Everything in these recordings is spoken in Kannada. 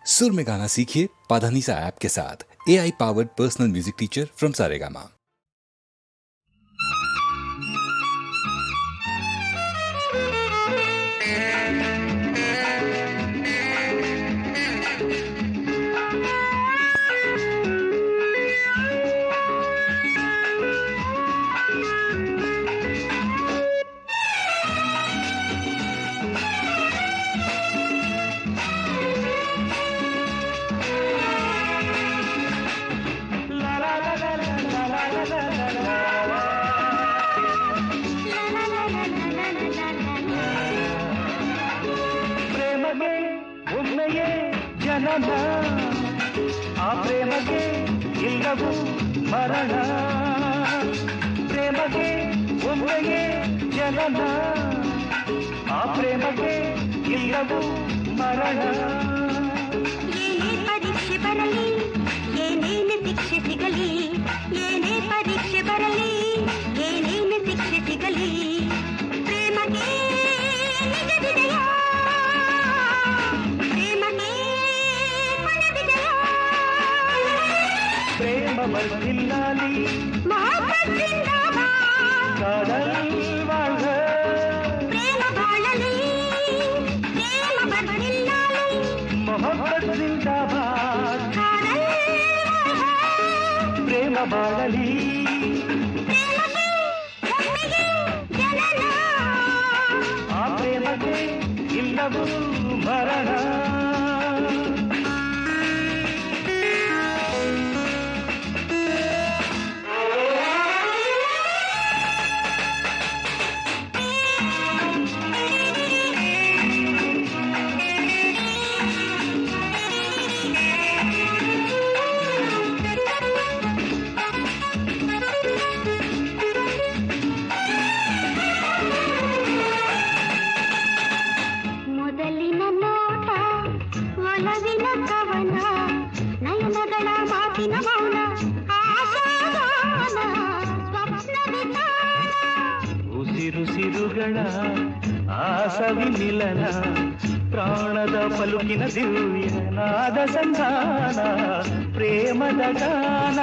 सुर में गाना सीखिए पाधानीसा ऐप के साथ। AI powered personal music teacher from Saregama. ಒಮ್ಮೆಯೇ ಜನನ ಆ ಪ್ರೇಮಗೆ ಇಲ್ಲವೂ ಮರಣ ಪ್ರೇಮಗೆ ಒಮ್ಮೆಯೇ ಜನನ ಆ ಪ್ರೇಮಗೆ ಇಲ್ಲವೂ ಮರಣ ಏನೇ ಪರೀಕ್ಷೆ ಬರಲಿ ಏನೇನು ಶಿಕ್ಷೆ ಸಿಗಲಿ ಏನೇ ಪರೀಕ್ಷೆ ಬರಲಿ ಏನೇನು ಶಿಕ್ಷೆ ಸಿಗಲಿ ಪ್ರೇಮಗೆ ನಿಜ ವಿಜಯ प्रेम बर्दिल्लाली मोहब्बत जिंदाबाद कादल वाळ प्रेम बाळली प्रेम बर्दिल्लाली मोहब्बत जिंदाबाद कादल प्रेम बाळली प्रेमगे ಒಮ್ಮೆಗೆ ಜನನ ಆ ಪ್ರೇಮಗೆ ಇಲ್ಲವೂ ಮರಣ ಮೊದಲಿನ ನೋಟ ಒಲವಿನ ಕವನ ನಯನಗಳ ಮಾತಿನ ಮೌನ ಆಶಾಗಾನ ಸ್ವಪ್ನ ವಿಧಾನ ಉಸಿರುಸಿರುಗಳ ಆಸವಿ ಮಿಲನ ಪ್ರಾಣದ ಪಲುಕಿನ ದಿವ್ಯ ನಾದ ಸಂಧಾನ ಪ್ರೇಮದ ಗಾನ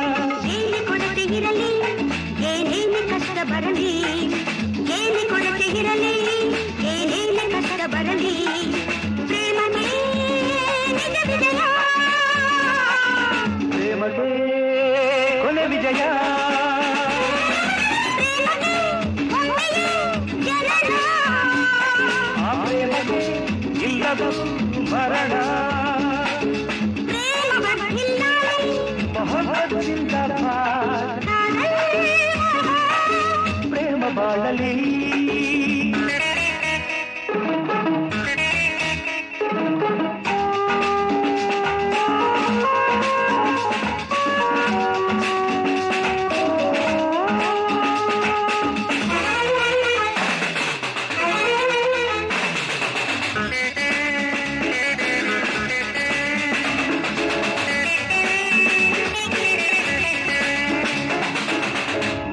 ಏನೇ ಕೊರತೆ ಇರಲಿ ಏನೇನು ಕಷ್ಟ ಬರಲಿ ಏನೇ ಕೊರತೆ ಇರಲಿ ಏನೇನು ಕಷ್ಟ ಬರಲಿ ಪ್ರೇಮನೇ ನಿಜ ವಿಜಯ ಪ್ರೇಮಗೆ ಕೊನೆ ವಿಜಯ ಪ್ರೇಮನೇ ಒಮ್ಮೆಯೇ ಜನನ ಆ ಪ್ರೇಮಗೆ ಇಲ್ಲದ ಮರಣ ಪ್ರೇಮ ಬರ್ದಿಲ್ಲಾಲಿ ಮೊಹಬ್ಬತ್ ಜಿಂದಾಬಾದ್ ಕಾದಲ್ ಪ್ರೇಮ ಬಾಳಲಿ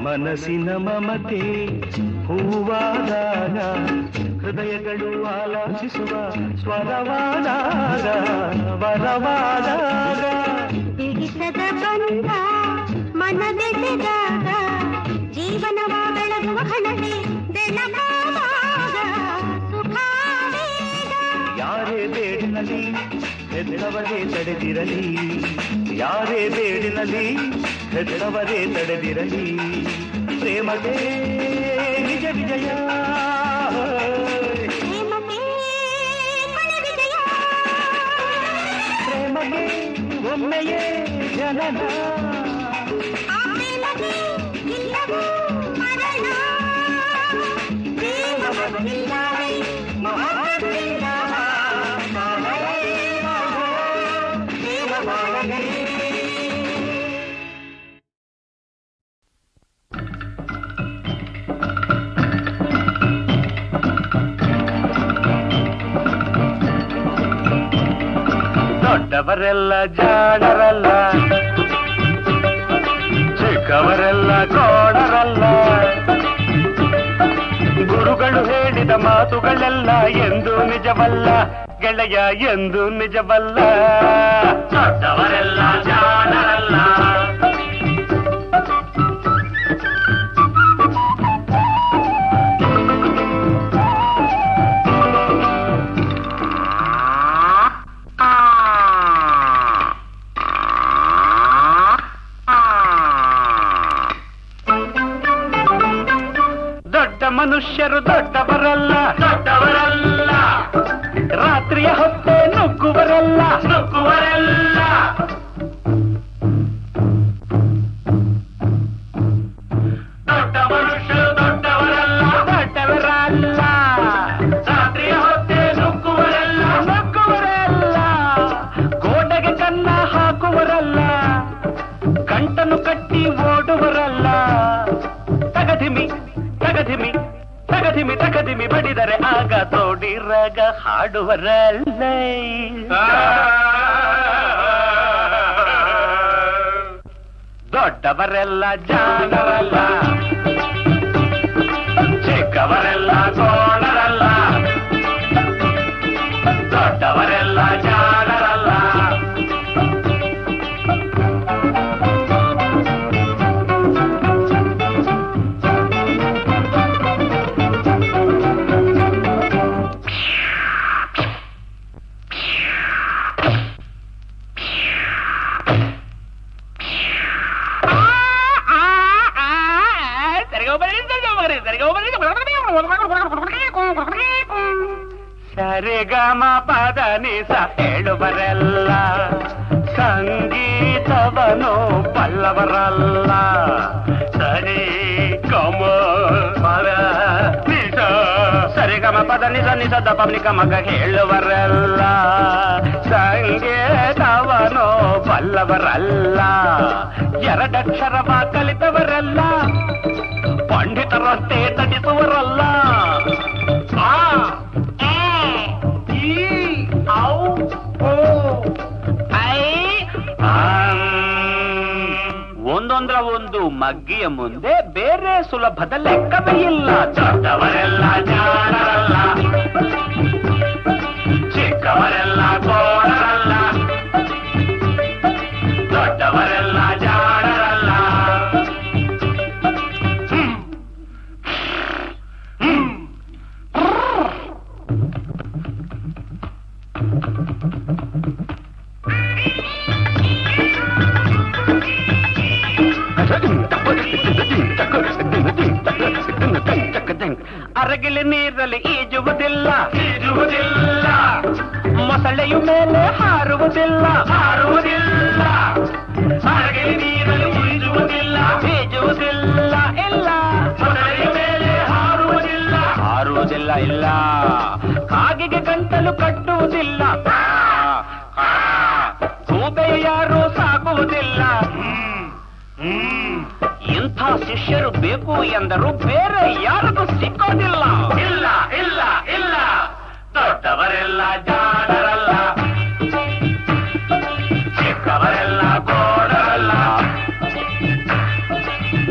ಮನಸ್ಸಿನ ಮಮತೆ ಹೂವಾದಾಗ ಹೃದಯಗಳು ಆಲಾಪಿಸುವ ಸ್ವರವಾದಾಗ ವರವಾದಾಗ ಬಿಗಿಸದ ಬಂಧ ಮನದೆಸೆದಾಗ ಜೀವನವ ಬೆಳಗುವ ಹಣತೆ ಬೆಳಗಾವಾಗ ಸುಖಾವೇಗ ಯಾರೇ ಬೇಡಿನಲ್ಲಿ ಹೆದರವರೇ ತಡೆದಿರಲಿ ಯಾರೇ ಬೇಡಿನಲ್ಲಿ ಹೆದರವರೇ ತಡೆದಿರಲಿ ಪ್ರೇಮಗೆ ನಿಜ ವಿಜಯ ಪ್ರೇಮಕ್ಕೆ ಕೊನೆ ವಿಜಯ ಪ್ರೇಮಗೆ ಒಮ್ಮೆಯೇ ಜನನ ಆ ಪ್ರೇಮಗೆ ಇಲ್ಲವೂ ಮರಣ ಪ್ರೇಮ ಬರ್ದಿಲ್ಲಾಲಿ ಮೊಹಬ್ಬತ್ ಜಿಂದಾಬಾದ್ ಪ್ರೇಮ ಬಾಳಲಿ ದೊಡ್ಡವರೆಲ್ಲ ಜಾಣರಲ್ಲ ಚಿಕ್ಕವರೆಲ್ಲ ಕೋಣರಲ್ಲ ಗುರುಗಳು ಹೇಳಿದ ಮಾತುಗಳೆಲ್ಲ ಎಂದು ನಿಜವಲ್ಲ ಗೆಳೆಯ ಎಂದು ನಿಜವಲ್ಲ. ದೊಡ್ಡವರೆಲ್ಲ ಜಾಣರಲ್ಲ. ದೊಡ್ಡ ಮನುಷ್ಯರು ದೊಡ್ಡವರಲ್ಲ. ದೊಡ್ಡವರಲ್ಲ. ರಾತ್ರಿಯ ಹೊತ್ತೆ ನುಗ್ಗುವರಲ್ಲ. ನುಗ್ಗುವರಲ್ಲ. ದೊಡ್ಡ ಮನುಷ್ಯರು ದೊಡ್ಡವರಲ್ಲ. ದೊಡ್ಡವರಲ್ಲ. ರಾತ್ರಿಯ ಹೊತ್ತೆ ನುಗ್ಗುವರಲ್ಲ. ನುಗ್ಗುವರಲ್ಲ. ಗೋಡೆಗೆ ಕನ್ನ ಹಾಕುವರಲ್ಲ. ಗಂಟನ್ನು ಕಟ್ಟಿ ಓಡುವರಲ್ಲ. ತಗಧಿಮಿ ತಗಧಿಮಿ ತಗಧಿಮಿ ತಗಧಿಮಿ ಬಡಿದರೆ ಆಗ ತೋಡಿರಾಗ ಹಾಡುವರಲ್ಲ. ದೊಡ್ಡವರೆಲ್ಲ ಜಾಣರಲ್ಲ. ಚಿಕ್ಕವರೆಲ್ಲ ಕೋಣರಲ್ಲ. ದೊಡ್ಡವರೆಲ್ಲ ಜಾಣರಲ್ಲ. ಸರಿಗಮ ಪದ ನಿಸ ಹೇಳುವರೆಲ್ಲ. ಸಂಗೀತವನು ಬಲ್ಲವರಲ್ಲ. ಸರಿ ಗಮ ಪದ ನಿಸ ಸರಿಗಮ ಪದ ನಿಸ ನಿಸದ ಪಬ್ಲಿಕ ಮಗ ಹೇಳುವರಲ್ಲ. ಸಂಗೀತವನು ಬಲ್ಲವರಲ್ಲ. ಎರಡಕ್ಷರವ ಕಲಿತವರಲ್ಲ. ಪಂಡಿತರಂತೆ ತಡಿಸುವರಲ್ಲ. ಒಂದೊಂದರ ಒಂದು ಮಗ್ಗಿಯ ಮುಂದೆ ಬೇರೆ ಸುಲಭದ ಲೆಕ್ಕವೇ ಇಲ್ಲ. ದೊಡ್ಡವರೆಲ್ಲ ಜಾಣರಲ್ಲ. ಚಿಕ್ಕವರೆಲ್ಲ ಕೋಣರಲ್ಲ. ದೊಡ್ಡವರೆಲ್ಲ ಜಾಣರಲ್ಲ. ಅರಗಿಲಿ ನೀರಲ್ಲಿ ಈಜುವುದಿಲ್ಲ. ಈಜುವುದಿಲ್ಲ. ಮೊಸಳೆಯು ಮೇಲೆ ಹಾರುವುದಿಲ್ಲ. ಹಾರುವುದಿಲ್ಲ. ಅರಗಿಲಿ ನೀರಲ್ಲಿ ಈಜುವುದಿಲ್ಲ. ಈಜುವುದಿಲ್ಲ. ಇಲ್ಲ. ಮೊಸಳೆಯ ಮೇಲೆ ಹಾರುವುದಿಲ್ಲ. ಹಾರುವುದಿಲ್ಲ. ಇಲ್ಲ. ಕಾಗೆಗೆ ಗಂಟಲು ಕಟ್ಟುವುದಿಲ್ಲ. ಗೂಬೆಯ ಯಾರು ಸಾಕುವುದಿಲ್ಲ. ಇಂಥ ಶಿಷ್ಯರು ಬೇಕು ಎಂದರೂ ಬೇರೆ ಯಾರಿಗೂ ಸಿಕ್ಕೋದಿಲ್ಲ. ಇಲ್ಲ. ಇಲ್ಲ. ಇಲ್ಲ. ದೊಡ್ಡವರೆಲ್ಲ ಜಾಣರಲ್ಲ. ಚಿಕ್ಕವರೆಲ್ಲ ಕೋಣರಲ್ಲ.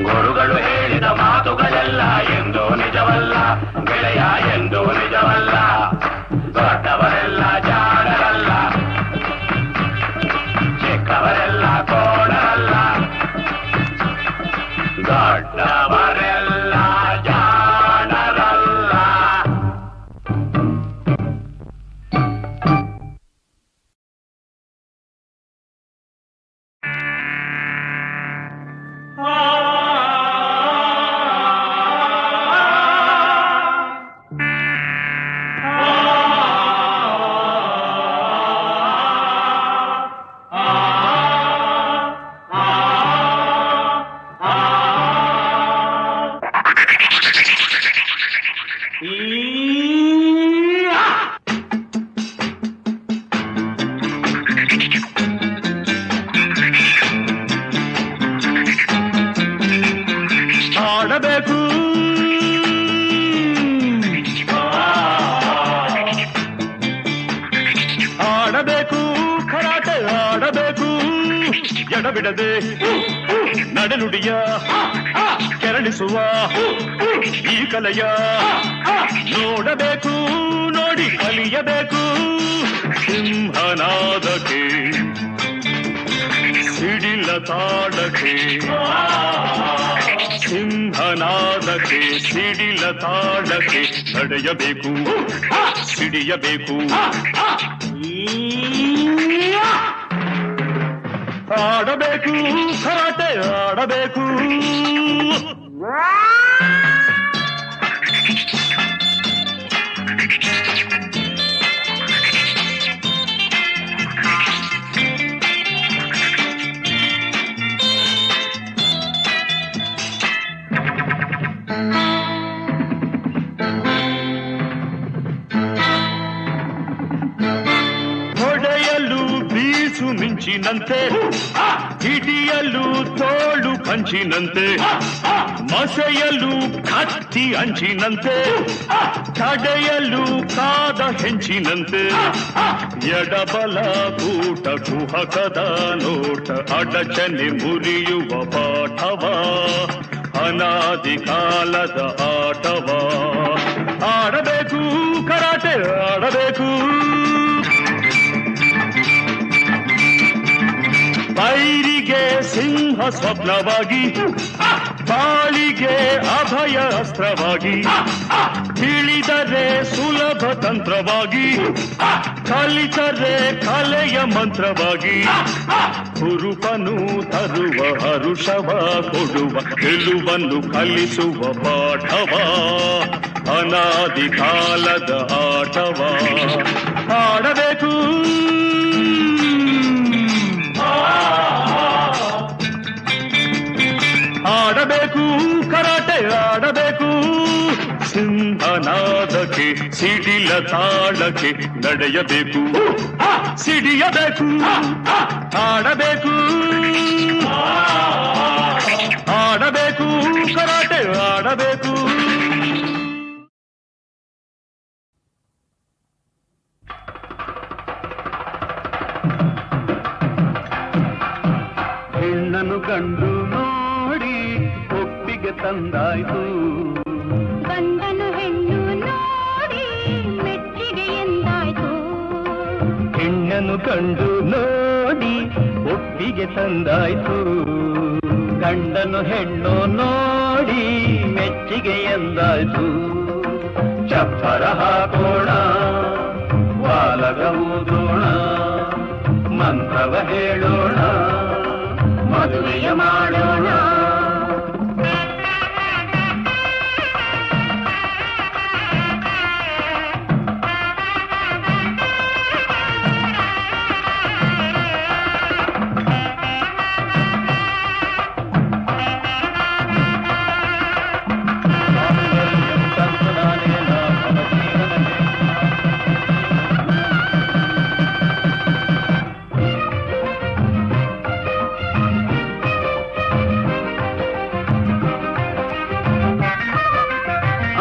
ಗುರುಗಳು ಹೇಳಿದ ಮಾತುಗಳೆಲ್ಲ ಎಂದೂ ನಿಜವಲ್ಲ. ಗೆಳೆಯ ಎಂದೂ ನಿಜವಲ್ಲ. ದೊಡ್ಡವರೆಲ್ಲ ಜಾಣರಲ್ಲ. ಚಿಕ್ಕವರೆಲ್ಲ ಕೋಣರಲ್ಲ. ದೊಡ್ಡವರೆಲ್ಲ ಜಾಣರಲ್ಲ. ಎಡಬಿಡದೆ ನಡೆನುಡಿಯ ಕೆರಳಿಸುವ ಈ ಕಲೆಯ ನೋಡಬೇಕು ನೋಡಿ ಕಲಿಯಬೇಕು ಸಿಂಹನಾದಕ್ಕೆ ಸಿಡಿಲ ತಾಡಕ್ಕೆ ಸಿಂಹನಾದಕ್ಕೆ ಸಿಡಿಲ ತಾಡಕ್ಕೆ ನಡೆಯಬೇಕು ಸಿಡಿಯಬೇಕು ಆಡಬೇಕು ಕರಾಟೆ ಆಡಬೇಕು ಹೊಡೆಯಲು ಬೀಸು ಮಿಂಚಿನಂತೆ ಹಿಡಿಯಲು ತೋಳು ಕಂಚಿನಂತೆ ಮಸೆಯಲು ಕತ್ತಿ ಅಂಚಿನಂತೆ ತಡೆಯಲು ಕಾದ ಹೆಂಚಿನಂತೆ ಎಡಬಲ ಕೂಟ ಕುಹಕದ ನೋಟ ಅಡಚಣೆ ಮುರಿಯುವ ಪಾಠವ ಅನಾದಿ ಕಾಲದ ಆಟವ ಆಡಬೇಕು ಕರಾಟೆ ಆಡಬೇಕು ಬೈರಿಗೆ ಸಿಂಹ ಸ್ವಪ್ನವಾಗಿ ಬಾಳಿಗೆ ಅಭಯ ಅಸ್ತ್ರವಾಗಿ ತಿಳಿದರೆ ಸುಲಭ ತಂತ್ರವಾಗಿ ಕಲಿತರೆ ಕಲೆಯ ಮಂತ್ರವಾಗಿ ಹುರುಪನು ತರುವ ಹರುಷವ ಕೊಡುವ ಗೆಲುವನ್ನು ಕಲಿಸುವ ಪಾಠವ ಅನಾದಿ ಕಾಲದ ಆಟವ ಆಡಬೇಕು ಆಡಬೇಕು ಕರಾಟೆ ಆಡಬೇಕು ಸಿಂಹನಾದಕ್ಕೆ ಸಿಡಿಲ ತಾಳಕ್ಕೆ ನಡೆಯಬೇಕು ಸಿಡಿಯಬೇಕು ಆಡಬೇಕು ಆಡಬೇಕು ಕರಾಟೆ ಆಡಬೇಕು ಹೆಣ್ಣನು ಕಂಡು ನೋಡಿ ಒಪ್ಪಿಗೆ ತಂದಾಯ್ತು ಗಂಡನು ಹೆಣ್ಣು ನೋಡಿ ಮೆಚ್ಚಿಗೆ ಎಂದಾಯ್ತು ಹೆಣ್ಣನು ಕಂಡು ನೋಡಿ ಒಪ್ಪಿಗೆ ತಂದಾಯ್ತು ಗಂಡನು ಹೆಣ್ಣು ನೋಡಿ ಮೆಚ್ಚಿಗೆ ಎಂದಾಯ್ತು ಚಪ್ಪರ ಹಾಕೋಣ ಬಾಲಗ ಊದೋಣ ಮಂತ್ರವ ಹೇಳೋಣ ಮದುವೆಯ ಮಾಡೋಣ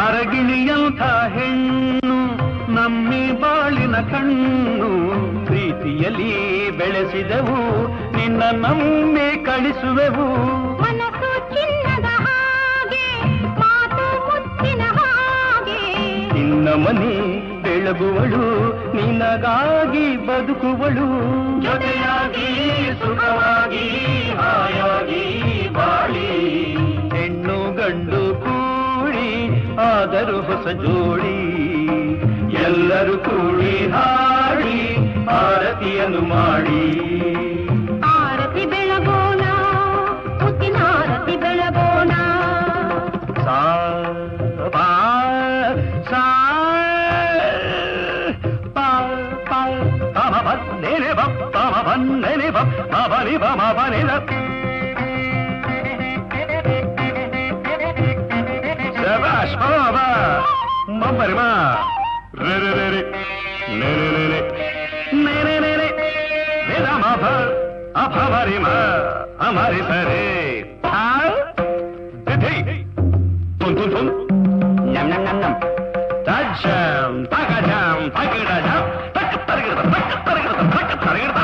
ಅರಗಿಣಿಯಂಥ ಹೆಣ್ಣು ನಮ್ಮಿ ಬಾಳಿನ ಕಣ್ಣು ಪ್ರೀತಿಯಲ್ಲಿ ಬೆಳೆಸಿದೆವು ನಿನ್ನ ನಮ್ಮೆ ಕಳಿಸುವೆವು ಮನಸ್ಸು ಚಿನ್ನದ ಹಾಗೆ ಮಾತು ಮುತ್ತಿನ ಹಾಗೆ ನಿನ್ನ ಮನೆ ಬೆಳಗುವಳು ನಿನಗಾಗಿ ಬದುಕುವಳು ಜೊತೆಯಾಗಿ ಸುಖವಾಗಿ ಹಾಯಾಗಿ ಬಾಳಿ ಹೆಣ್ಣು ಗಂಡು ಕೂಡಿ ಆದರೂ ಹೊಸ ಜೋಡಿ ಎಲ್ಲರೂ ಕೂಡಿ ಹಾಡಿ ಆರತಿಯನ್ನು ಮಾಡಿ ಆರತಿ ಬೆಳಗೋಣ ಮುತ್ತಿನ ಆರತಿ ಬೆಳಗೋಣ ಸಾ ಪಾ ಸಾ ಪಾ ಪಾ ತಮ ಬಂದೇನೆ ತಮ ಬಂದೇನೆ ಬನಿ ಬಮ ಬನಿದ ಶಬಾಷ್ ಬಾಬಾ ಮಂಬರಿ ಮಾ ರೇ ರೇ ರೇ ರೇ ನೇ ನೇ ನೇ ನೇ ನೇ ನೇ ನೇ ನೇ ನೇ ಮಾ ಭ ಅಭವರಿ ಮಾ ಹಮಾರಿ ಸರೆ ಹಾ ದೇ ತುನ್ ತುನ್ ತುನ್ ನಮ್ ನಮ್ ನಮ್ ನಮ್ ತಾಜಂ ತಾಗಜಂ ತಾಗಿಡಜಂ ತಕ್ಕ ತರಗಿಡ ತಕ್ಕ ತರಗಿಡ ತಕ್ಕ ತರಗಿಡ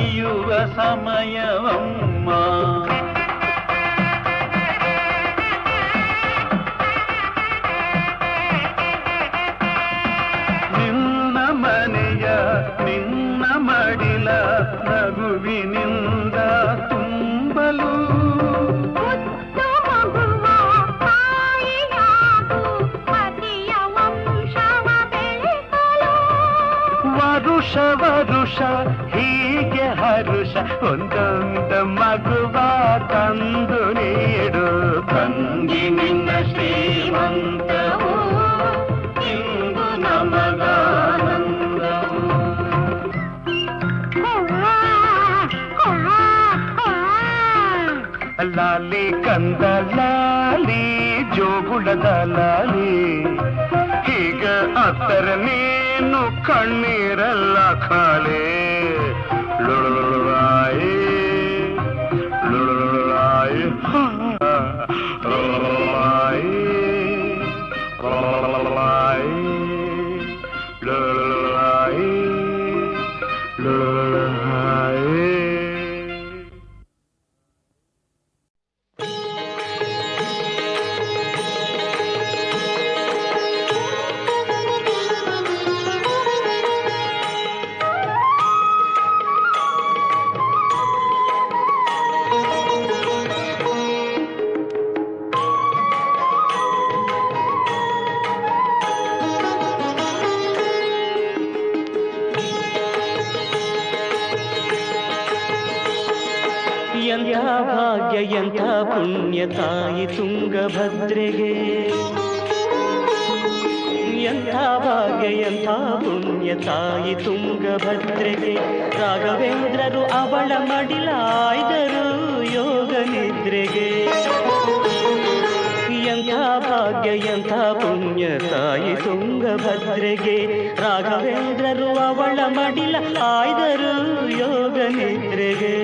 ಕಲಿಯುವ ಸಮಯವಮ್ಮ. ನಿನ್ನ ಮನೆಯ ನಿನ್ನ ಮಡಿಲ ನಗುವಿನಿಂದ ತುಂಬಲು ಮುದ್ದು ಮಗುವ ತಾಯಿಯಾಗು ಪತಿಯ ವಂಶವ ಬೆಳೆಸಲು. ವರುಷ ವರುಷ ಹೀಗೆ ಹರುಷ ಒಂದೊಂದು ಮಗುವ ತಂದು ನೀಡು. ತಂಗಿ ನಿನ್ನ ಶ್ರೀಮಂತವು ಇಂದು ನಮಗಾನಂದವು. ಲಾಲಿ ಕಂದ ಲಾಲಿ ಜೋಗುಳದ ಲಾಲಿ, ಹೀಗ ಅತ್ತರ ನೀನು ಕಣ್ಣೀರೆಲ್ಲ ಖಾಲಿ. ಲುಳುಳಾಯಿ ಲುಳುಳಾಯಿ ಲುಳುಳಾಯಿ ಲುಳುಳಾಯಿ ಲುಳುಳಾಯಿ ಲುಳುಳಾಯಿ. ಎಂಥ ಭಾಗ್ಯ ಎಂಥ ಪುಣ್ಯ ತಾಯಿ ತುಂಗಭದ್ರೆಗೆ. ಎಂಥ ಭಾಗ್ಯ ಎಂಥ ಪುಣ್ಯ ತಾಯಿ ತುಂಗಭದ್ರೆಗೆ. ರಾಘವೇಂದ್ರರು ಅವಳ ಮಡಿಲಾಯ್ದರು ಯೋಗ ನಿದ್ರೆಗೆ. ಎಂಥ ಭಾಗ್ಯ ಎಂಥ ಪುಣ್ಯ ತಾಯಿ ತುಂಗಭದ್ರೆಗೆ. ರಾಘವೇಂದ್ರರು ಅವಳ ಮಡಿಲ ಆಯ್ದರು ಯೋಗ ನಿದ್ರೆಗೆ.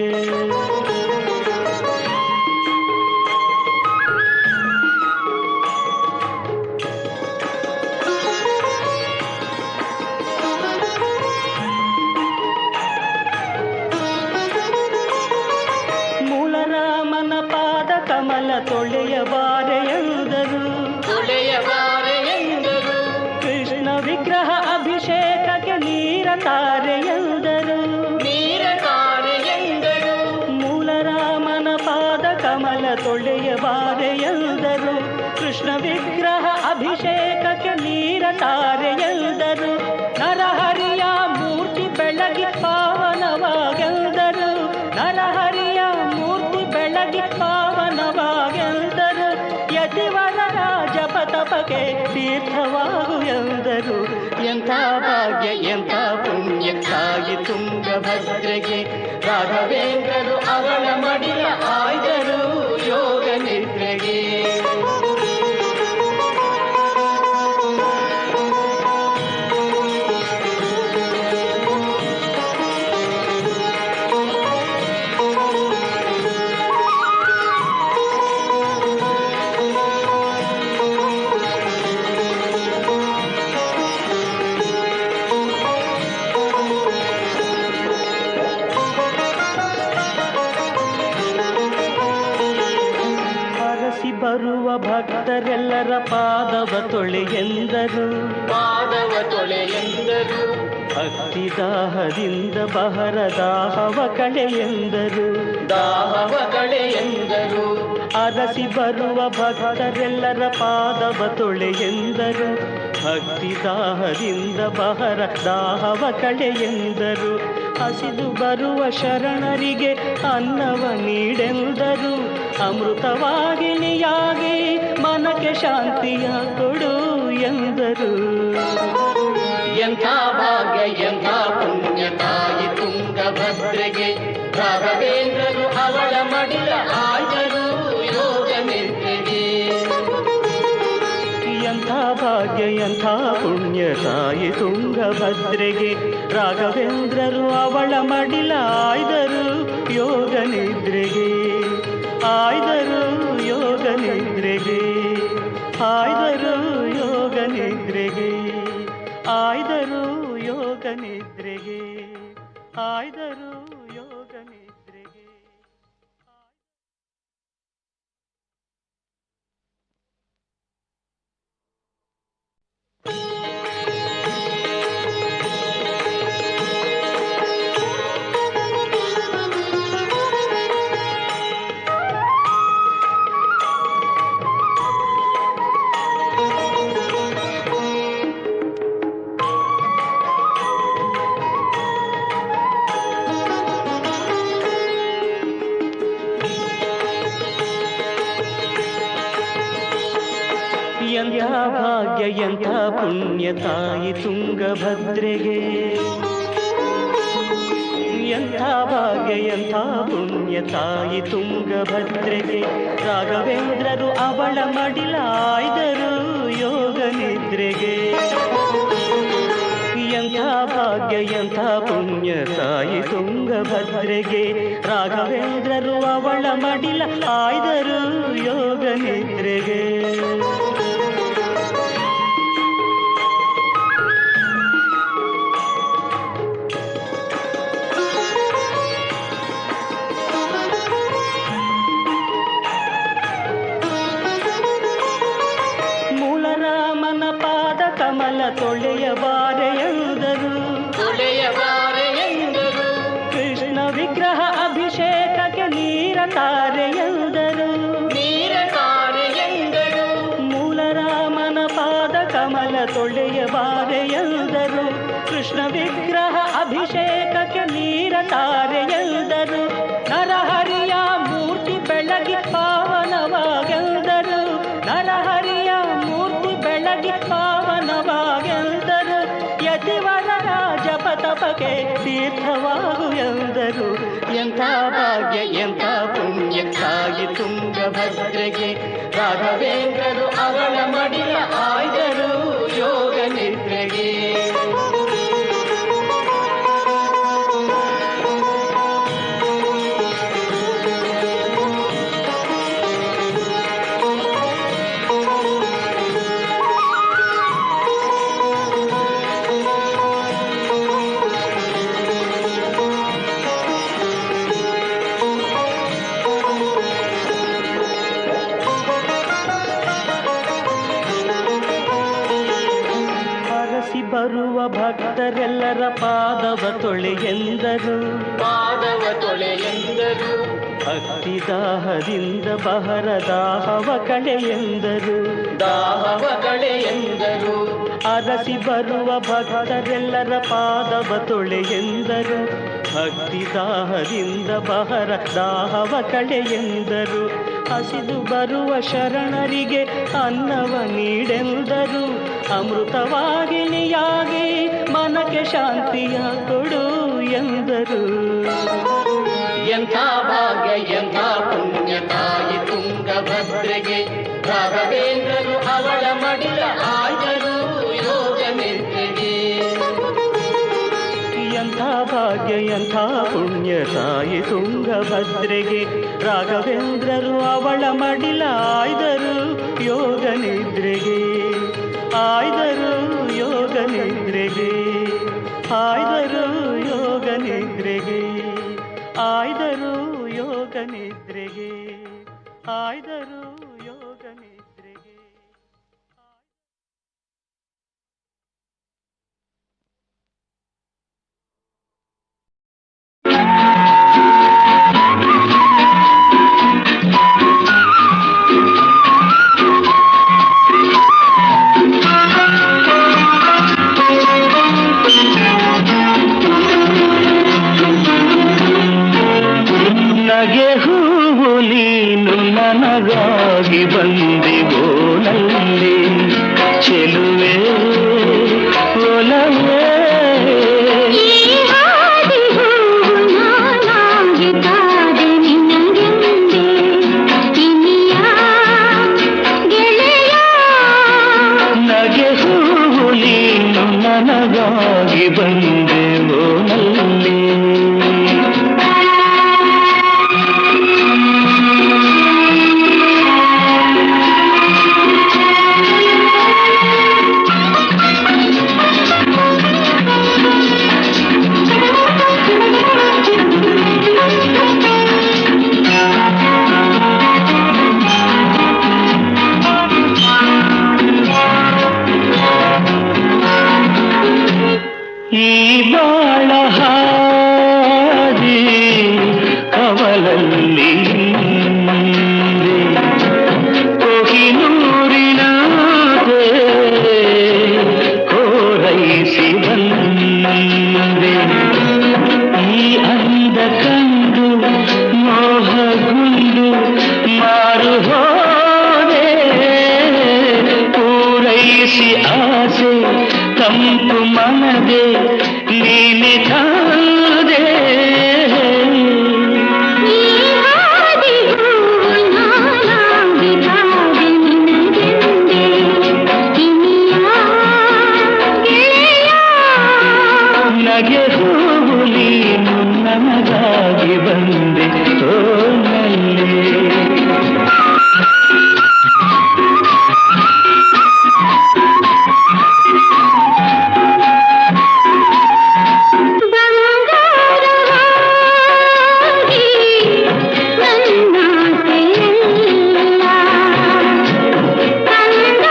ಮೂಲರಾಮನ ಪಾದ ಕಮಲ ತೊಳೆಯಬಾರೆಂದರು. ಕೃಷ್ಣ ವಿಗ್ರಹ ಅಭಿಷೇಕಕ್ಕೆ ನೀರ ತಾರೆಯೆಂದರು. ಮೂಲರಾಮನ ಪಾದ ಕಮಲ ತೊಳೆಯಬಾರೆಂದರು. ಕೃಷ್ಣ ವಿಗ್ರಹ ಅಭಿಷೇಕಕ್ಕೆ ನೀರ ತಾರೆಯೆಂದರು. ನರಹರಿಯ ಮೂರ್ತಿ ಬೆಳಗಿ ಪಾವನವಾಗೆಂದರು. ನರಹರಿಯ ಮೂರ್ತಿ ಬೆಳಗಿ ಪಾವನವಾಗೆಂದರು. ಯತಿವರರ ಜಪತಪಕ್ಕೆ ತೀರ್ಥವಾಗು ಎಂದರು. ಎಂಥ ಭಾಗ್ಯ ಎಂಥ ಪುಣ್ಯ ತಾಯಿ ತುಂಗಭದ್ರೆಗೆ. ರಾಘವೇಂದ್ರರು ಅವಳ ಮಡಿಲ ಆಯ್ದರು ಯೋಗ ನಿದ್ರೆಗೆ. ಬರುವ ಭಕ್ತರೆಲ್ಲರ ಪಾದವ ತೊಳೆಯೆಂದರು. ಭಕ್ತಿ ದಾಹದಿಂದ ಬಹರ ದಾಹವ ಕಳೆಯೆಂದರು. ಅರಸಿ ಬರುವ ಭಕ್ತರೆಲ್ಲರ ಪಾದವ ತೊಳೆಯೆಂದರು. ಭಕ್ತಿ ದಾಹದಿಂದ ಬಹರ ದಾಹವ ಕಳೆಯೆಂದರು. ಹಸಿದು ಬರುವ ಶರಣರಿಗೆ ಅನ್ನವ ನೀಡೆಂದರು. ಅಮೃತವಾಗಿನಿಯಾಗಿ ಮನಕ್ಕೆ ಶಾಂತಿಯ ಕೊಡು ಎಂದರು. ಎಂಥ ಭಾಗ್ಯ ಎಂಥ ಪುಣ್ಯ ತಾಯಿ ತುಂಗಭದ್ರೆಗೆ. ರಾಘವೇಂದ್ರರು ಅವಳ ಮಡಿಲ ಆಯ್ದರು ಯೋಗ ನಿದ್ರೆಗೆ. ಎಂಥ ಭಾಗ್ಯ ಎಂಥ ಪುಣ್ಯ ತಾಯಿ ತುಂಗಭದ್ರೆಗೆ. ರಾಘವೇಂದ್ರರು ಅವಳ ಮಡಿಲ ಆಯ್ದರು ಯೋಗ ನಿದ್ರೆಗೆ. ಆಯ್ದರು ಯೋಗ ನಿದ್ರೆಗೆ. ಆಯ್ದರು ಯೋಗ ನಿದ್ರೆಗೆ. ಆಯ್ದರು ಯೋಗ ನಿದ್ರೆಗೆ. ಆಯ್ದರು ಯೋಗ ಭಾಗ್ಯ ಎಂಥ ಪುಣ್ಯ ತಾಯಿ ತುಂಗಭದ್ರೆಗೆ, ಎಂಥ ಭಾಗ್ಯ ಎಂಥ ಪುಣ್ಯ ತಾಯಿ ತುಂಗಭದ್ರೆಗೆ. ರಾಘವೇಂದ್ರರು ಅವಳ ಮಡಿಲಾಯ್ದರು ಯೋಗ ನಿದ್ರೆಗೆ. ಎಂಥ ಭಾಗ್ಯ ಎಂಥ ಪುಣ್ಯ ತಾಯಿ ತುಂಗಭದ್ರೆಗೆ. ರಾಘವೇಂದ್ರರು ಅವಳ ಮಡಿಲ ಆಯ್ದರು ಯೋಗ ನಿದ್ರೆಗೆ. ಮೂಲರಾಮನ ಪಾದ ಕಮಲ ತೊಳೆಯಬಾರೆಯೆಂದರು, ಕೃಷ್ಣ ವಿಗ್ರಹ ಅಭಿಷೇಕಕ್ಕೆ ನೀರ ತಾರೆಯೆಂದರು. ಮೂಲರಾಮನ ಪಾದ ಕಮಲ ತೊಳೆಯಬಾರೆಯೆಂದರು, ಕೃಷ್ಣ ವಿಗ್ರಹ ಅಭಿಷೇಕಕ್ಕೆ ನೀರ ತಾರೆಯೆಂದರು. ನರಹರಿಯ ಮೂರ್ತಿ ಬೆಳಗಿ ಪಾವನವಾಗೆಂದರು, ನರಹರಿಯ ಮೂರ್ತಿ ಬೆಳಗಿ ಪಾವನವಾಗೆಂದರು. ಯತಿವರರ ಜಪತಪಕ್ಕೆ ತೀರ್ಥವಾಗು ಎಂದರು. ಎಂಥ ಭಾಗ್ಯ ಎಂಥ ಪುಣ್ಯ ತಾಯಿ ತುಂಗಭದ್ರೆಗೆ. ರಾಘವೇಂದ್ರರು ಅವಳ ಮಡಿಲ ಆಯ್ದರು ಯೋಗ ನಿದ್ರೆಗೆ. ಬರುವ ಭಕ್ತರೆಲ್ಲರ ಪಾದವ ತೊಳೆಯೆಂದರು, ಭಕ್ತಿ ದಾಹದಿಂದ ಬಹರ ದಾಹವ ಕಳೆಯೆಂದರು. ಅರಸಿ ಬರುವ ಭಕ್ತರೆಲ್ಲರ ಪಾದವ ತೊಳೆಯೆಂದರು, ಭಕ್ತಿ ದಾಹದಿಂದ ಬಹರ ದಾಹವ ಕಳೆಯೆಂದರು. ಹಸಿದು ಬರುವ ಶರಣರಿಗೆ ಅನ್ನವ ನೀಡೆಂದರು, ಅಮೃತವಾಗಿನಿಯಾಗಿ ಮನಕ್ಕೆ ಶಾಂತಿಯ ಕೊಡು ಎಂದರು. ಎಂಥ ಭಾಗ್ಯ ಎಂಥ ಪುಣ್ಯ ತಾಯಿ ತುಂಗಭದ್ರೆಗೆ. ರಾಘವೇಂದ್ರರು ಅವಳ ಮಡಿಲ ಆಯ್ದರು ಯೋಗ ನಿದ್ರೆಗೆ. ಎಂಥ ಭಾಗ್ಯ ಎಂಥ ಪುಣ್ಯ ತಾಯಿ ತುಂಗಭದ್ರೆಗೆ. ರಾಘವೇಂದ್ರರು ಅವಳ ಮಡಿಲ ಆಯ್ದರು ಯೋಗ ನಿದ್ರೆಗೆ. ಆಯ್ದರು ಯೋಗ ನಿದ್ರೆಗೆ, ಆಯ್ದರು ಯೋಗ ನಿದ್ರೆಗೆ, ಆಯ್ದರು ಯೋಗ ನಿದ್ರೆಗೆ, ಆಯ್ದರು ಯೋಗ ನಿದ್ರೆಗೆ. ನಗೆ ಹೂವು ನೀನು ನನಗಾಗಿ ಬಂದಿವೋ ನಲ್ಲಿ ಚೆಲುವೆ ಒಲವೇ. ನಗೆ ಹೂವು ನೀನು ನನಗಾಗಿ ಬಂದಿವೋ ನಲ್ಲಿ. ಈ ಬಾಳ ಹಾದಿ ಕವಲಲ್ಲಿ ಕೊಹಿನೂರಿನ ಕೋರೈಸಿ ಬಂದೆ. ಈ ಅಂದ ಕಂಡು ಮೋಹಗುಂಡು ಮಾರು ಹೋದೆ, ಪೂರೈಸಿ ತಂಪು ಮನದೆ ನೀನೆ ತಂದೆ ಈ ಹಾದಿಗೂ ನಾನಾಗಿ ಕಾದೆ ನಿನಗೆಂದೇ ಇನಿಯ ಗೆಳೆಯ ನಗೆ ಹೂವು ನೀನು ನನಗಾಗಿ ಬಂದೆ ಸೋನಲ್ಲೇ ಬಂಗಾರವಾಗಿ ನನ್ನಾಸೆಯೆಲ್ಲ ಕಂಡಂಥ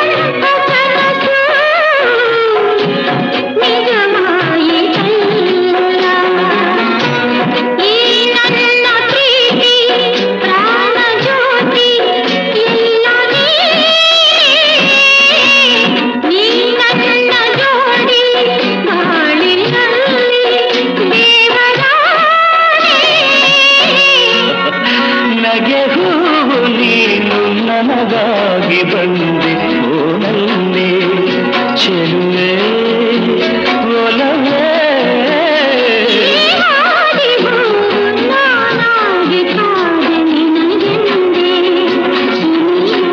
ಕನಸು ನಿಜವಾಯಿತಲ್ಲ ಈ ನನ್ನ ಪ್ರೀತಿ ಪ್ರಾಣ ಜ್ಯೋತಿ ಎಲ್ಲ ನೀ ನನ್ನ ಜೋಡಿ ಬಾಳಿನಲ್ಲಿ ದೇವರಾಣೆ ನಗೆ ಹೂವು ನೀನು ನನಗಾಗಿ ಬಂದೆ ಓನಲ್ಲೇ ಚೆಲುವೆ ಒಲವೇ ಹಾದಿಗೂ ನಾನಾಗಿ ಕಾದೆ ನಿನಗೆಂದೇ ಇನಿಯ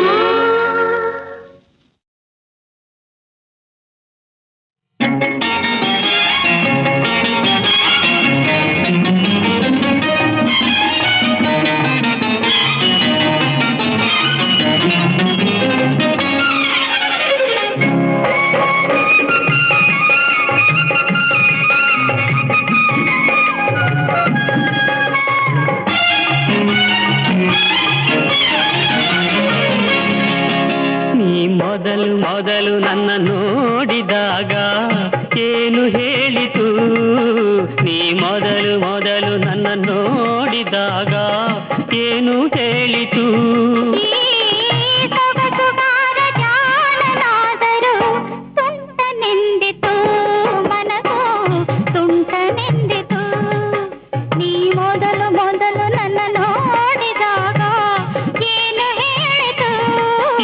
ನೀ ಮೊದಲು ಮೊದಲು ನನ್ನ ನೋಡಿದಾಗ ಏನು ಹೇಳಿತು ನೀ ಮೊದಲು ಮೊದಲು ನನ್ನ ನೋಡಿದಾಗ ಏನು ಹೇಳಿತು ಈ ಸೊಗಸುಗಾರ ಜಾಣನಾದರೂ ತುಂಟನೆಂದಿತು ಮನಸ್ಸು ತುಂಟನೆಂದಿತು ನೀ ಮೊದಲು ಮೊದಲು ನನ್ನ ನೋಡಿದಾಗ ಏನು ಹೇಳಿತು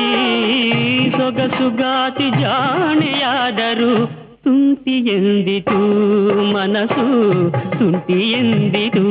ಈ ಸೊಗಸುಗಾತಿ ಜಾಣೆಯಾದರೂ ತುಂಟಿ ಎಂದಿತು ಮನಸ್ಸು ತುಂಟಿ ಎಂದಿತು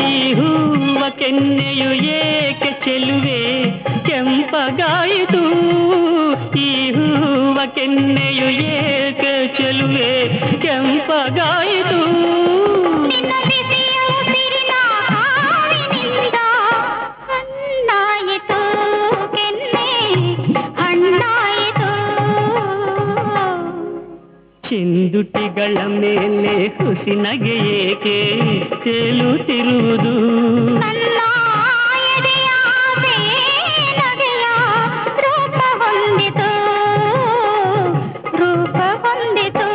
ಈ ಹೂವ ಕೆನ್ನೆಯು ಏಕೆ ಚೆಲುವೆ ಕೆಂಪಗಾಯಿತು ಈ ಹೂವ ಕೆನ್ನೆಯು ಏಕೆ ಚೆಲುವೆ ಕೆಂಪಗಾಯಿತು ನಿನ್ನ ಬಿಸಿಯ ಉಸಿರಿನ ಹಾವಿನಿಂದ ಹಣ್ಣಾಯಿತು ಕೆನ್ನೆ ಹಣ್ಣಾಯಿತು ಚಿಂದುಟಿಗಳ ಮೇಲೆ ಹುಸಿ ನಗೆ ಏಕೆ ತೇಲುತ್ತಿರುವುದು ನನ್ನ ಎದೆಯ ನಗೆಯ ರೂಪ ಹೊಂದಿತು ರೂಪ ಹೊಂದಿತು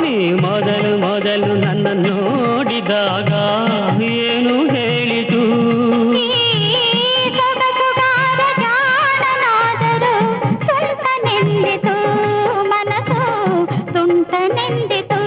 ನೀ ಮೊದಲು ಮೊದಲು ನನ್ನ ನೋಡಿದಾಗ ಏನು ಹೇಳಿತು ಈ ಸೊಗಸುಗಾರ ಜಾಣನಾದರೂ ತುಂಟನೆಂದಿತು ಮನಸ್ಸು ತುಂಟನೆಂದಿತು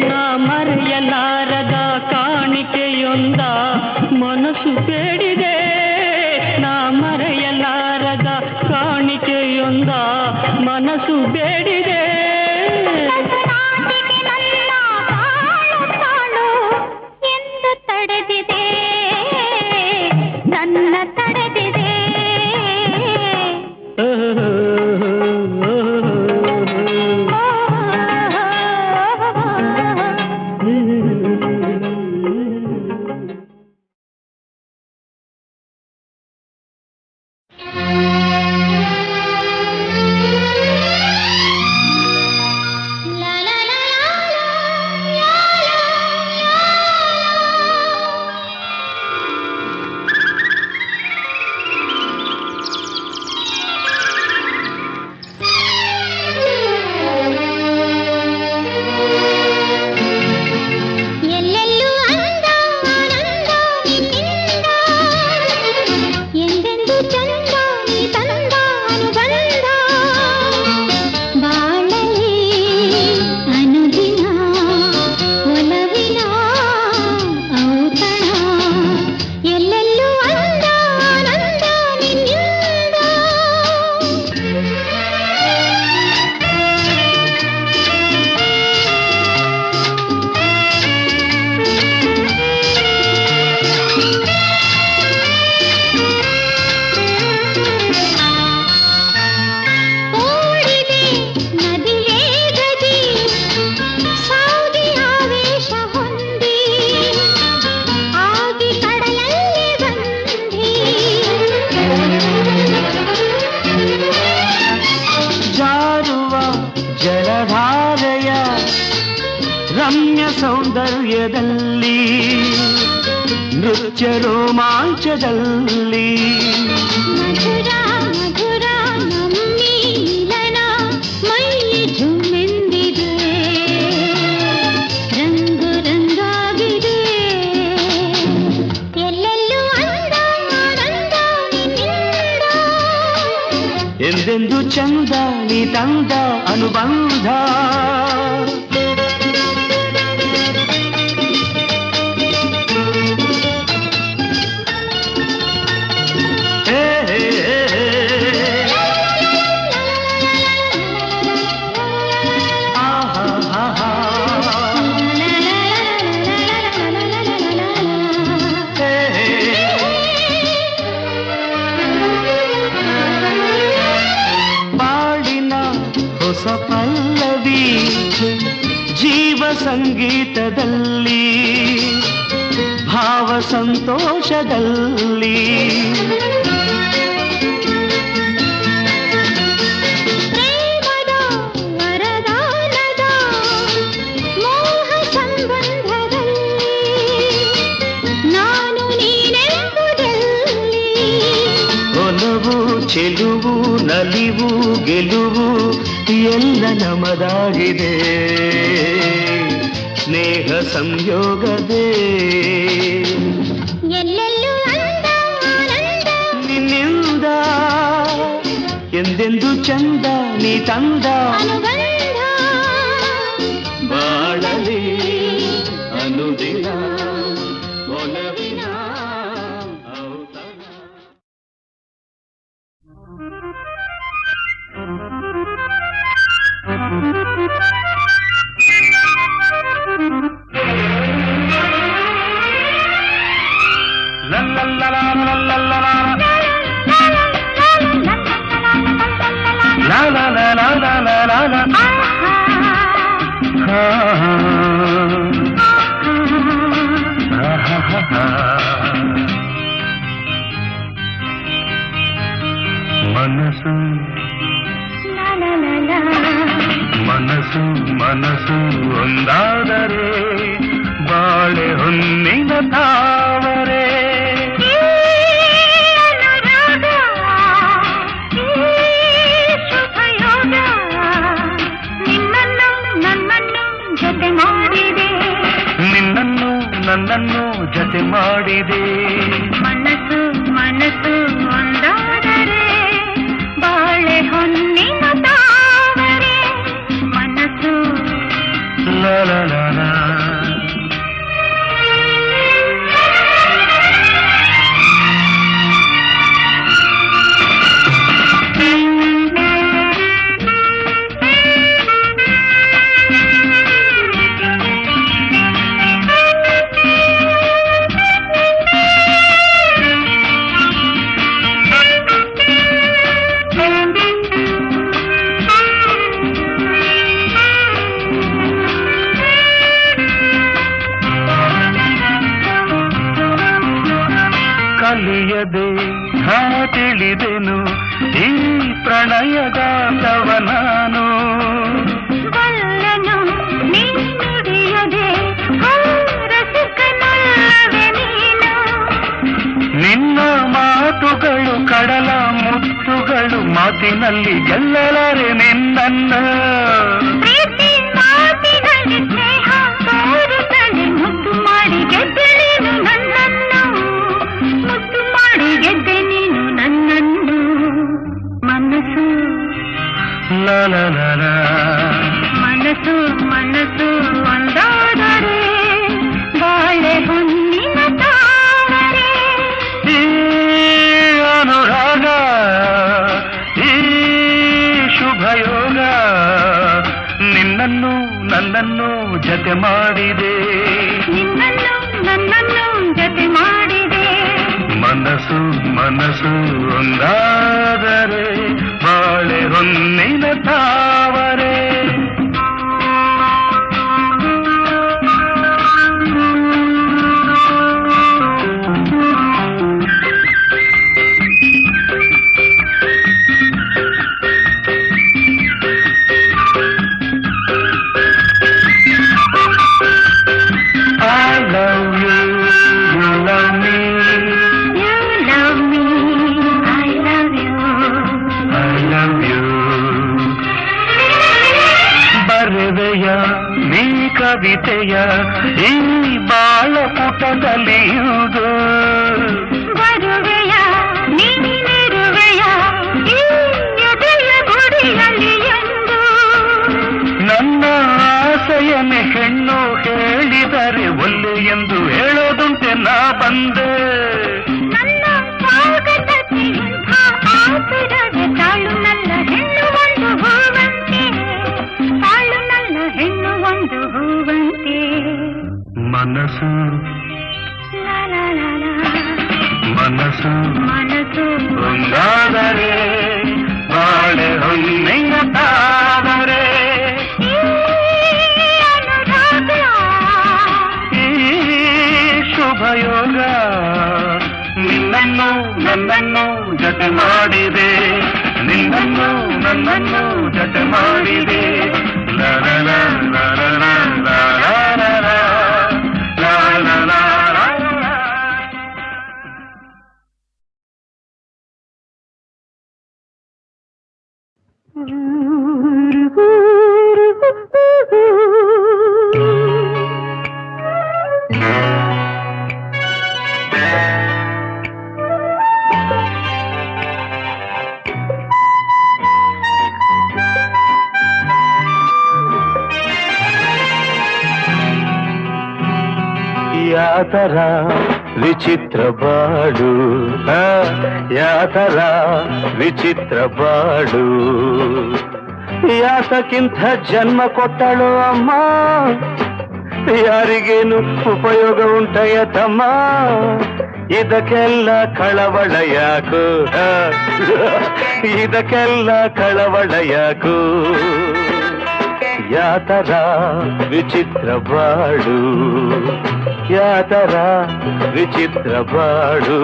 ನಾ ಮರೆಯಲಾರದ ಕಾಣಿಕೆಯೊಂದ ಮನಸ್ಸು ಬೇಡಿದೆ ನಾ ಮರೆಯಲಾರದ ಕಾಣಿಕೆಯೊಂದ ಮನಸ್ಸು ಬೇಡಿದೆ ನಾಚಿಕೆ ನನ್ನ ಬಾಳು ತಾಳು ಎಂದು ತಡೆದಿದೆ ನನ್ನ ತಡೆದಿದೆ ಜಲಧಾರೆಯ ರಮ್ಯ ಸೌಂದರ್ಯದಲ್ಲಿ ನೃತ್ಯ ರೋಮಾಂಚದಲ್ಲಿ ಮಧುರ ಮಧುರ ನಮ್ಮೀಲನ ಮೈ ಝುಮ್ಮೆಂದಿದೆ ರಂಗು ರಂಗಾಗಿದೆ ಎಲ್ಲೆಲ್ಲೂ ಅಂದ ಆನಂದ ನಿನ್ನಿಂದ ಎಂದೆಂದು ಚಂದ ನೀ ತಂದ ಅನುಬಂಧ ಹೊಸ ಪಲ್ಲವಿ ಜೀವ ಸಂಗೀತದಲ್ಲಿ ಭಾವ ಸಂತೋಷದಲ್ಲಿ ಪ್ರೇಮದ ವರದಾನದ ಮೋಹ ಸಂಬಂಧದಲ್ಲಿ ನಾನು ನೀನೆಂಬುದಲ್ಲಿ ಒಲವು ಚೆಲುವು ನಲಿವು ಗೆಲುವು ಎಲ್ಲ ನಮದಾಗಿದೆ ಸ್ನೇಹ ಸಂಯೋಗದೇ ಎಲ್ಲೆಲ್ಲೂ ಅಂದ ಆನಂದ ನಿನ್ನಿಂದ ಎಂದೆಂದು ಚಂದ ನೀ ತಂದ ಅನುಬಂಧ ಬಾಳಲಿ ಅನುದಿನ ಒಲವಿನ ಔತಣ. ಮನಸ್ಸು ಮನಸ್ಸು ಮನಸ್ಸು ಒಂದಾದರೆ ಬಾಳೆ ಹೊನ್ನಿನ ತಾವರೆ ಜೊತೆ ಮಾಡಿದೆ ನಿನ್ನನ್ನು ನನ್ನನ್ನು ಜತೆ ಮಾಡಿದೆ ಮನಸ್ಸು ಮನಸ್ಸು ಒಂದಾದರೆ ಬಾಳೆ ಹೊನ್ನಿನ ತಾವರೆ ಮನಸ್ಸು ಲಾ ಲಾ ಲಾ ಲಾ. ಕಲಿಯದೆ ನಾ ತಿಳಿದೆನು ಈ ಪ್ರಣಯಗಾತವ ನಾನು ಬಲ್ಲನು ನೀ ನುಡಿಯದೆ ರಸಿಕನಲ್ಲವೆ ನೀನು ನಿನ್ನ ಮಾತುಗಳು ಕಡಲ ಮುತ್ತುಗಳು ಮಾತಿನಲ್ಲಿ ಗೆಲ್ಲಲಾರೆ ನಿನ್ನನ್ನು ಪ್ರೀತಿ ಮಾತಿನಲ್ಲಿ ಸ್ನೇಹ ತೋರುತ್ತಲೇ ಮುದ್ದು ಮಾಡಿ ಗೆದ್ದೆ ನೀನು ನನ್ನನ್ನು ಮುದ್ದು ಮಾಡಿ ಗೆದ್ದೆ ನೀನು ನನ್ನನ್ನು ಮನಸ್ಸು ಲಾ ಲಾ ಲಾ ಲಾ. ಮನಸ್ಸು ಮನಸ್ಸು ಒಂದಾದರೆ ಬಾಳೆ ಹೊನ್ನಿನ ತಾವರೆ ಈ ಅನುರಾಗ ಈ ಶುಭಯೋಗ ನಿನ್ನನ್ನು ನನ್ನನ್ನು ಜತೆ ಮಾಡಿದೆ ನಿನ್ನನ್ನು ನನ್ನನ್ನು ಜೊತೆ ಮಾಡಿದೆ ಮನಸ್ಸು ಮನಸ್ಸು ಒಂದಾದರೆ ಬಾಳೆ ಹೊನ್ನಿನ ತಾವರೆ ಬರೆವೆಯ ನೀ ಕವಿತೆಯ ಈ ಬಾಳ ಪುಟದಲ್ಲಿಯುವುದು ಬರುವೆಯ ನೀನಿರುವೆಯ ಈ ಎದೆಯ ಗುಡಿಯಲ್ಲಿ ಎಂದು ನನ್ನ ಆಸೆಯನ್ನೇ ಹೆಣ್ಣು ಹೇಳಿದರೆ ಒಲ್ಲೆ ಎಂದು ಹೇಳೋದುಂಟೆ ನಾ ಬಂದೆ ನನ್ನ ಸ್ವಾಗತಕ್ಕೆ ಇಂಥ ಆತುರವೇ ತಾಳು ನನ್ನ ಹೆಣ್ಣು ಒಂದು ಹೂವಂತೆ ತಾಳು ನನ್ನ ಹೆಣ್ಣು ಒಂದು ಹೂವಂತೆ ಮನಸ್ಸು ಲಾ ಲಾ ಲಾ ಲಾ ಮನಸ್ಸು ಮನಸ್ಸು ಒಂದಾದರೆ ಬಾಳೆ ಹೊನ್ನೆಂಗತಾದರೆ ಈ ಅನುರಾಗ ಈ ಶುಭಯೋಗ ನಿನ್ನನ್ನು ನನ್ನನ್ನು ಜೊತೆ ಮಾಡಿದೆ ನಿನ್ನನ್ನು ನನ್ನನ್ನು ಜೊತೆ ಮಾಡಿದೆ ಲರಲ ಲರಲ ಲರಲ ಲರಲ ಯಾತರ ವಿಚಿತ್ರ ಬಾಡು ಯಾತರ ವಿಚಿತ್ರ ಬಾಡು ಯಾತಕ್ಕಿಂತ ಜನ್ಮ ಕೊಟ್ಟಳು ಅಮ್ಮ ಯಾರಿಗೇನು ಉಪಯೋಗ ಉಂಟಯ್ಯ ತಮ್ಮ ಇದಕ್ಕೆಲ್ಲ ಕಳವಳ ಯಾಕು ಇದಕ್ಕೆಲ್ಲ ಕಳವಳ ಯಾಕು ಯಾತರ ವಿಚಿತ್ರ ಬಾಡು ಯಾತರ ವಿಚಿತ್ರ ಬಾಡು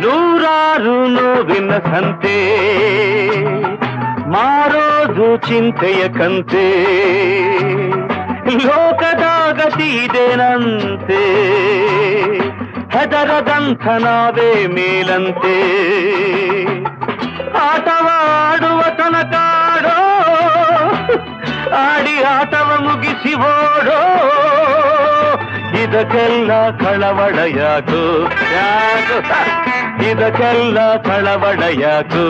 ನೂರಾರು ನೋವಿನ ಸಂತೆ ಮಾರೋದು ಚಿಂತೆಯ ಕಂತೆ ಲೋಕದ ಗತಿ ಇದೇನಂತೆ ಹೆದರದಂಥ ನಾವೇ ಮೇಲಂತೆ ಆಟವಾಡುವ ತನಕಾಡೋ ಆಡಿ ಆಟವ ಮುಗಿಸಿ ಓಡೋ ಇದಕ್ಕೆಲ್ಲ ಕಳವಳ ಯಾಕು ಯಾಕು ಇದಕ್ಕೆಲ್ಲ ಕಳವಳ ಯಾಕು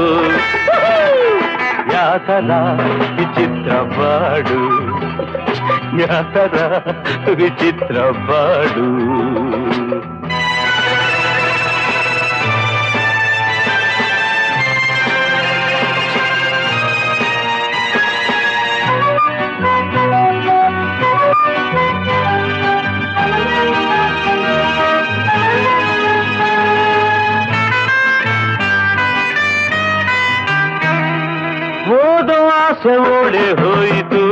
ಯಾತರ ವಿಚಿತ್ರ ಬಾಡು ಯಾತರ ವಿಚಿತ್ರ ಬಾಡು ಓದೋ ಆಸೆ ಓಡೆ ಹೋಯಿತು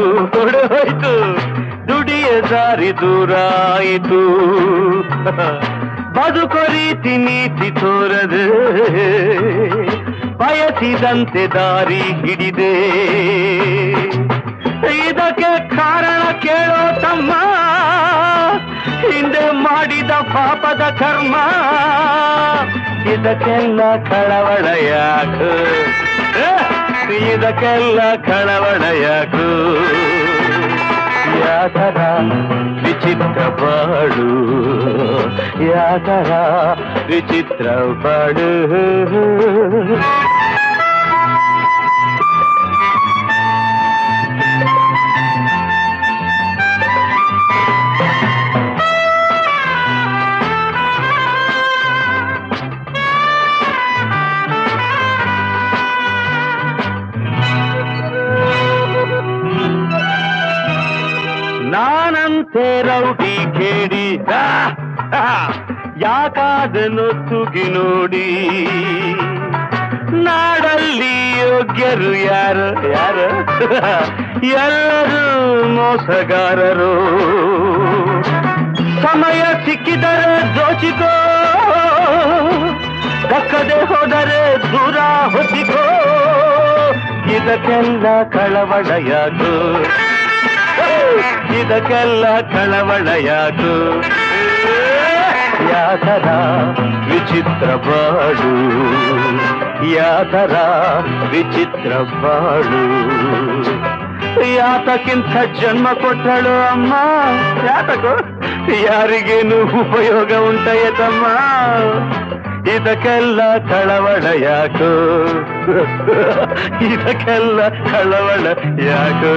ದುಡಿಯ ದಾರಿ ದೂರ ಆಯಿತು ಬದುಕೋ ರೀತಿ ನೀತಿ ತೋರದೆ ಬಯಸಿದಂತೆ ದಾರಿ ಹಿಡಿದೆ ಇದಕ್ಕೆ ಕಾರಣ ಕೇಳೋ ತಮ್ಮ ಹಿಂದೆ ಮಾಡಿದ ಪಾಪದ ಕರ್ಮ ಇದಕ್ಕೆಲ್ಲ ಕಳವಳ ಯಾಕು ಇದಕ್ಕೆಲ್ಲ ಕಳವಳ ಯಾಕು ಯಾತರ ವಿಚಿತ್ರ ಬಾಡು ಯಾತರ ವಿಚಿತ್ರ ಬಾಡು ನಾನಂತೆ ರೌಡಿ ಕೇಳಿ ಯಾಕಾದನು ತುಗಿ ನೋಡಿ ನಾಡಲ್ಲಿ ಯೋಗ್ಯರು ಯಾರು ಯಾರು ಎಲ್ಲರೂ ಮೋಸಗಾರರು ಸಮಯ ಸಿಕ್ಕಿದರೆ ದೋಚಿಕೋ ದೂರ ಹೊತ್ತಿಕೋ ಇದಕ್ಕೆಲ್ಲ ಕಳವಳ ಯಾಕು ಇದಕ್ಕೆಲ್ಲ ಕಳವಳ ಯಾಕು ಯಾತರ ವಿಚಿತ್ರ ಬಾಳು ಯಾತರ ವಿಚಿತ್ರ ಬಾಳು ಯಾತಕ್ಕಿಂತ ಜನ್ಮ ಕೊಟ್ಟಳು ಅಮ್ಮ ಯಾತಕ್ಕೋ ಯಾರಿಗೇನು ಉಪಯೋಗ ಉಂಟಾಯತಮ್ಮ ಇದಕ್ಕೆಲ್ಲ ಕಳವಳ ಯಾಕು ಇದಕ್ಕೆಲ್ಲ ಕಳವಳ ಯಾಕು